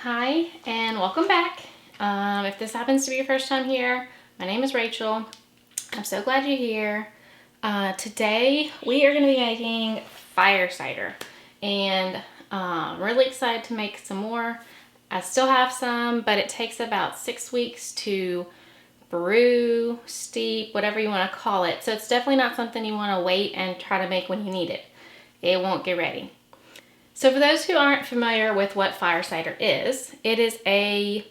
Hi and welcome back. If this happens to be your first time here, my name is Rachel. I'm so glad you're here. Today we are going to be making fire cider, and I'm really excited to make some more. I still have some, but it takes about 6 weeks to brew, steep, whatever you want to call it. So it's definitely not something you want to wait and try to make when you need it. It won't get ready. So for those who aren't familiar with what fire cider is, it is a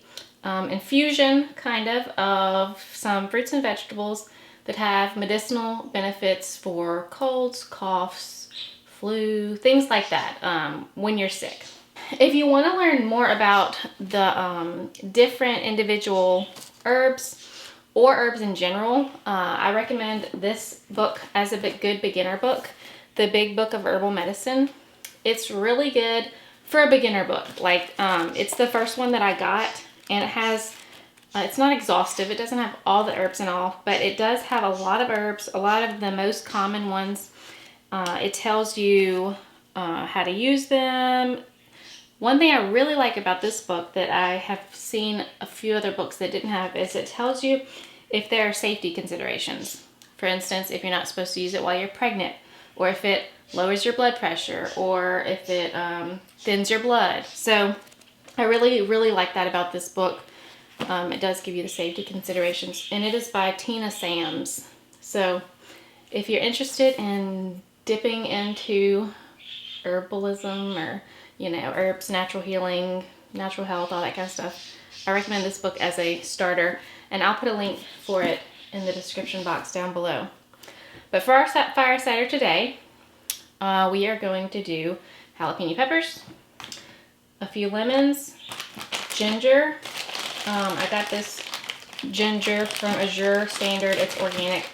infusion kind of some fruits and vegetables that have medicinal benefits for colds, coughs, flu, things like that when you're sick. If you want to learn more about the different individual herbs or herbs in general, I recommend this book as a good beginner book, The Big Book of Herbal Medicine. It's really good for a beginner book. It's the first one that I got, and it has, it's not exhaustive. It doesn't have all the herbs and all, but it does have a lot of herbs, a lot of the most common ones. It tells you how to use them. One thing I really like about this book that I have seen a few other books that didn't have is it tells you if there are safety considerations. For instance, if you're not supposed to use it while you're pregnant, or if it lowers your blood pressure, or if it thins your blood. So I really like that about this book. It does give you the safety considerations, and it is by Tina Sams. So if you're interested in dipping into herbalism or, herbs, natural healing, natural health, all that kind of stuff, I recommend this book as a starter, and I'll put a link for it in the description box down below. But for our fire cider today, we are going to do jalapeno peppers, a few lemons, ginger. I got this ginger from Azure Standard. It's organic.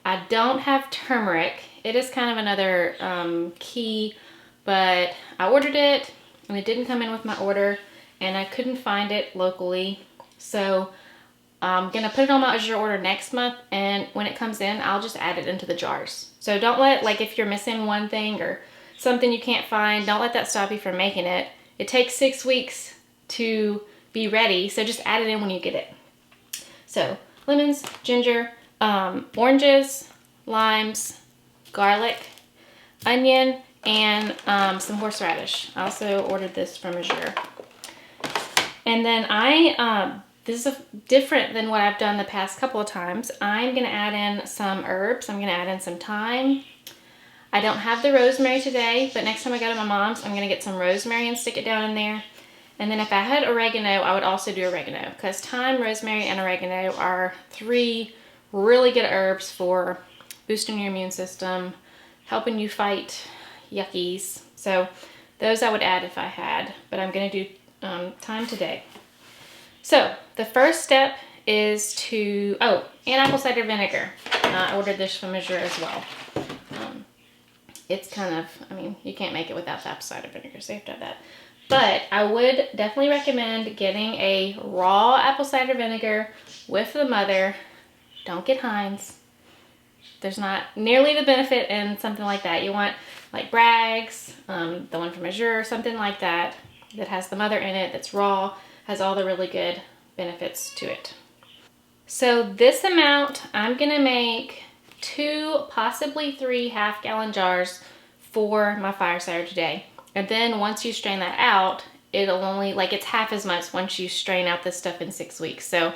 I don't have turmeric. It is kind of another key, but I ordered it and it didn't come in with my order, and I couldn't find it locally. So I'm gonna put it on my Azure order next month, and when it comes in, I'll just add it into the jars. So don't let, if you're missing one thing or something you can't find, don't let that stop you from making it. It takes 6 weeks to be ready, so just add it in when you get it. So lemons, ginger, oranges, limes, garlic, onion, and some horseradish. I also ordered this from Azure. And then this is different than what I've done the past couple of times. I'm going to add in some herbs. I'm going to add in some thyme. I don't have the rosemary today, but next time I go to my mom's, I'm going to get some rosemary and stick it down in there. And then if I had oregano, I would also do oregano, because thyme, rosemary, and oregano are 3 really good herbs for boosting your immune system, helping you fight yuckies. So those I would add if I had, but I'm going to do thyme today. So the first step is to, and apple cider vinegar. I ordered this from Azure as well. It's kind of, you can't make it without the apple cider vinegar, so you have to have that. But I would definitely recommend getting a raw apple cider vinegar with the mother. Don't get Heinz. There's not nearly the benefit in something like that. You want like Bragg's, the one from Azure, something like that, that has the mother in it, that's raw, has all the really good benefits to it. So this amount, I'm gonna make 2, possibly 3 half-gallon jars for my fire cider today. And then once you strain that out, it'll only, it's half as much once you strain out this stuff in 6 weeks. So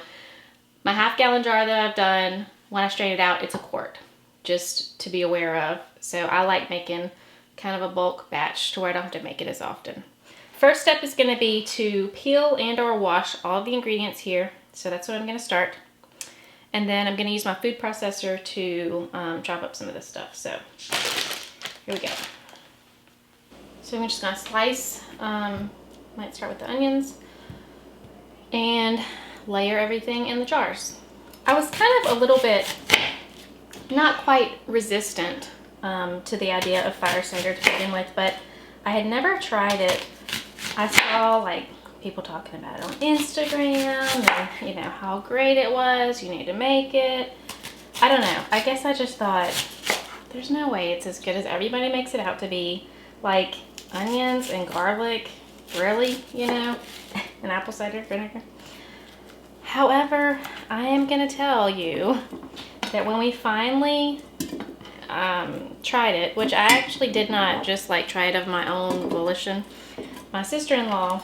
my half-gallon jar that I've done, when I strain it out, it's a quart, just to be aware of. So I like making kind of a bulk batch to where I don't have to make it as often. First step is going to be to peel and or wash all of the ingredients here. So that's what I'm going to start. And then I'm going to use my food processor to chop up some of this stuff. So here we go. So I'm just going to slice, might start with the onions, and layer everything in the jars. I was kind of a little bit not quite resistant to the idea of fire cider to begin with, but I had never tried it. I saw people talking about it on Instagram and how great it was, you need to make it. I don't know, I guess I just thought there's no way it's as good as everybody makes it out to be. Onions and garlic, really, And and apple cider vinegar. However, I am going to tell you that when we finally tried it, which I actually did not just like try it of my own volition, my sister-in-law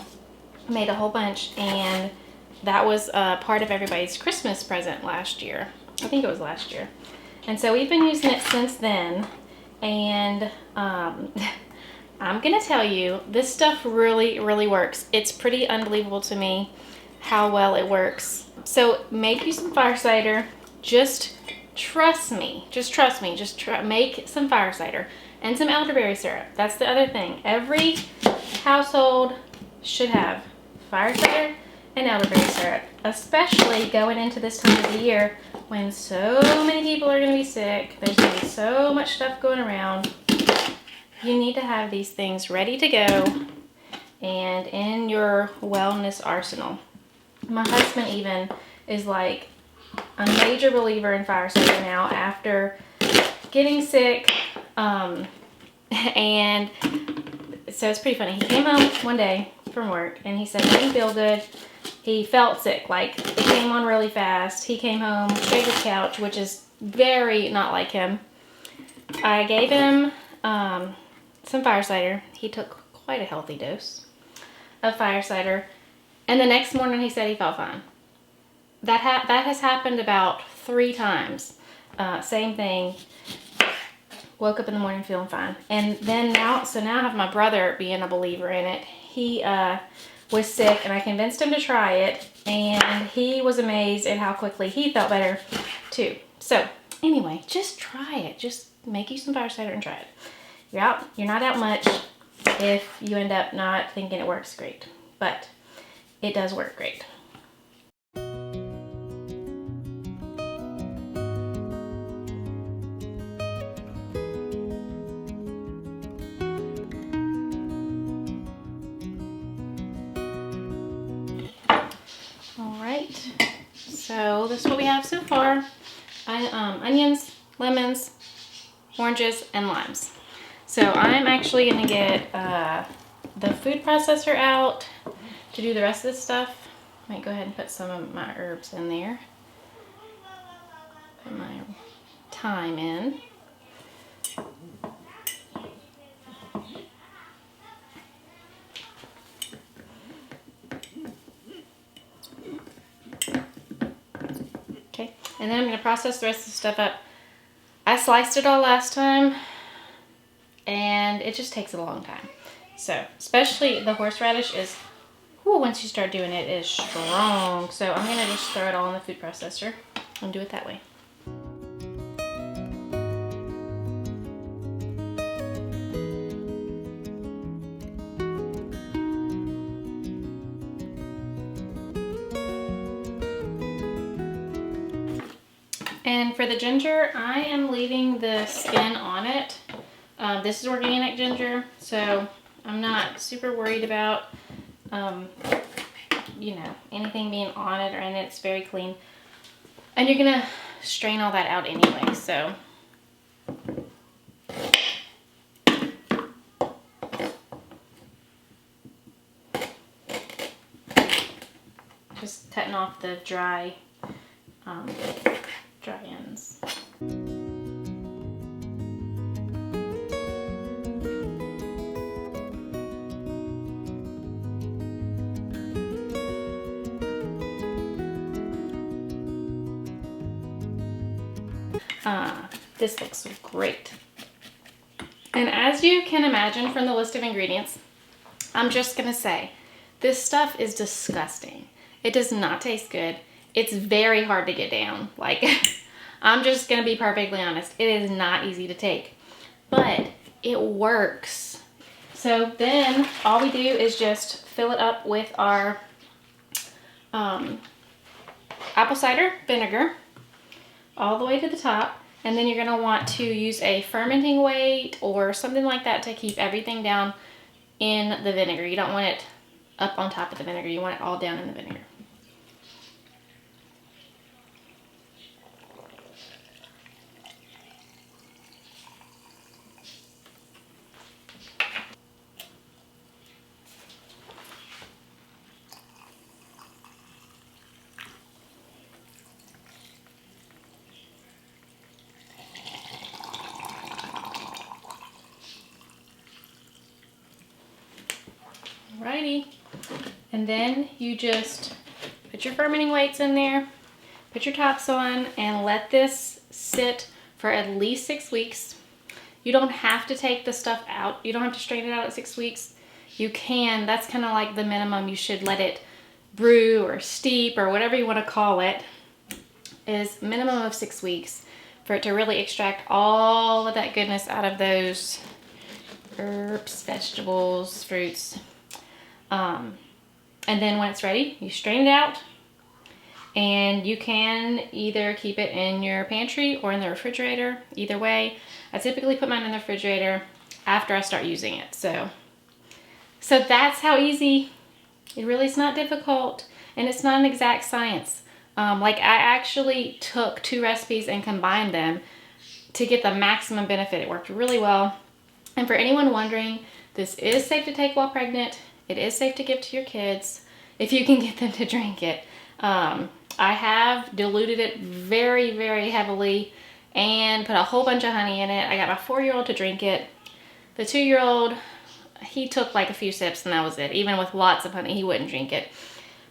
made a whole bunch, and that was part of everybody's Christmas present last year. I think it was last year. And so we've been using it since then, and I'm gonna tell you, this stuff really, really works. It's pretty unbelievable to me how well it works. So make you some fire cider. Just trust me. Just trust me. Make some fire cider and some elderberry syrup. That's the other thing. Every household should have fire cider and elderberry syrup, especially going into this time of the year when so many people are going to be sick. There's going to be so much stuff going around. You need to have these things ready to go and in your wellness arsenal. My husband even is like a major believer in fire cider now after getting sick. And so it's pretty funny. He came home one day from work and he said he didn't feel good. He felt sick, like it came on really fast. He came home, straight to the couch, which is very not like him. I gave him some fire cider. He took quite a healthy dose of fire cider. And the next morning he said he felt fine. That has happened about 3 times. Same thing. Woke up in the morning feeling fine. And then now I have my brother being a believer in it. He was sick and I convinced him to try it. And he was amazed at how quickly he felt better too. So anyway, just try it. Just make you some fire cider and try it. You're not out much if you end up not thinking it works great. But it does work great. Alright, so this is what we have so far. Onions, lemons, oranges, and limes. So I'm actually going to get the food processor out to do the rest of this stuff. I might go ahead and put some of my herbs in there. Put my thyme in. Okay, and then I'm going to process the rest of the stuff up. I sliced it all last time, and it just takes a long time. So, especially the horseradish is, once you start doing it, is strong. So I'm going to just throw it all in the food processor and do it that way. And for the ginger, I am leaving the skin on it. This is organic ginger, so I'm not super worried about, anything being on it or in it. It's very clean. And you're gonna strain all that out anyway, so. Just cutting off the dry ends. This looks great. And as you can imagine from the list of ingredients, I'm just gonna say, this stuff is disgusting. It does not taste good. It's very hard to get down. Like, I'm just gonna be perfectly honest. It is not easy to take, but it works. So then all we do is just fill it up with our apple cider vinegar all the way to the top. And then you're gonna want to use a fermenting weight or something like that to keep everything down in the vinegar. You don't want it up on top of the vinegar. You want it all down in the vinegar. Alrighty. And then you just put your fermenting weights in there, put your tops on, and let this sit for at least 6 weeks. You don't have to take the stuff out. You don't have to strain it out at 6 weeks. You can. That's kind of like the minimum you should let it brew or steep or whatever you want to call it, is minimum of 6 weeks for it to really extract all of that goodness out of those herbs, vegetables, fruits. And then when it's ready, you strain it out, and you can either keep it in your pantry or in the refrigerator. Either way, I typically put mine in the refrigerator after I start using it. So that's how easy. It really is not difficult, and it's not an exact science. Like I actually took 2 recipes and combined them to get the maximum benefit. It worked really well. And for anyone wondering, this is safe to take while pregnant. It is safe to give to your kids if you can get them to drink it. I have diluted it very, very heavily and put a whole bunch of honey in it. I got my 4-year-old to drink it. The 2-year-old, he took like a few sips and that was it. Even with lots of honey, he wouldn't drink it.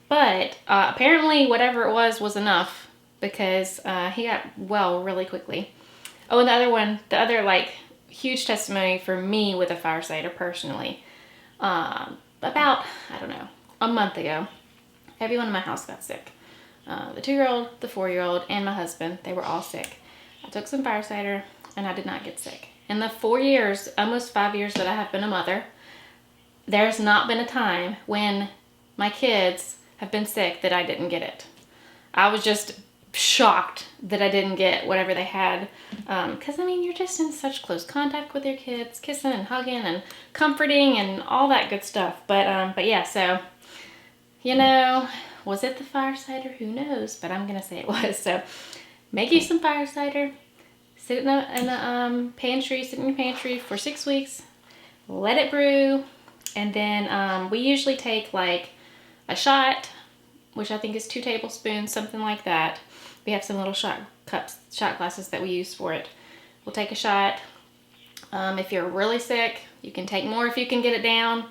But apparently whatever it was enough, because he got well really quickly. Oh, and the other like huge testimony for me with a fire cider personally, about, I don't know, a month ago, everyone in my house got sick. The 2-year-old, the 4-year-old, and my husband, they were all sick. I took some fire cider and I did not get sick. In the 4 years, almost 5 years that I have been a mother, there's not been a time when my kids have been sick that I didn't get it. I was just shocked that I didn't get whatever they had. Because, I mean, you're just in such close contact with your kids, kissing and hugging and comforting and all that good stuff. But yeah, so, you know, was it the fire cider? Who knows? But I'm going to say it was. So make you some fire cider. Sit in the pantry, sit in your pantry for 6 weeks. Let it brew. And then we usually take like a shot, which I think is 2 tablespoons, something like that. We have some little shot glasses that we use for it. We'll take a shot. If you're really sick, you can take more if you can get it down.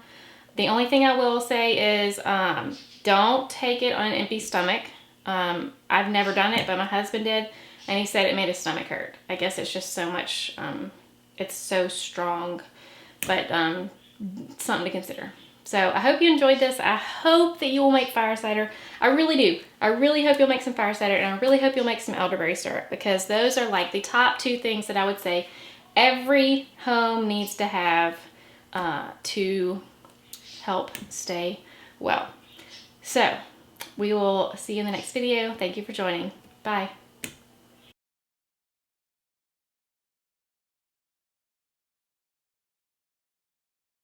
The only thing I will say is don't take it on an empty stomach. I've never done it, but my husband did, and he said it made his stomach hurt. I guess it's just so much, it's so strong, but something to consider. So I hope you enjoyed this. I hope that you will make fire cider. I really do. I really hope you'll make some fire cider, and I really hope you'll make some elderberry syrup, because those are like the top 2 things that I would say every home needs to have to help stay well. So we will see you in the next video. Thank you for joining. Bye.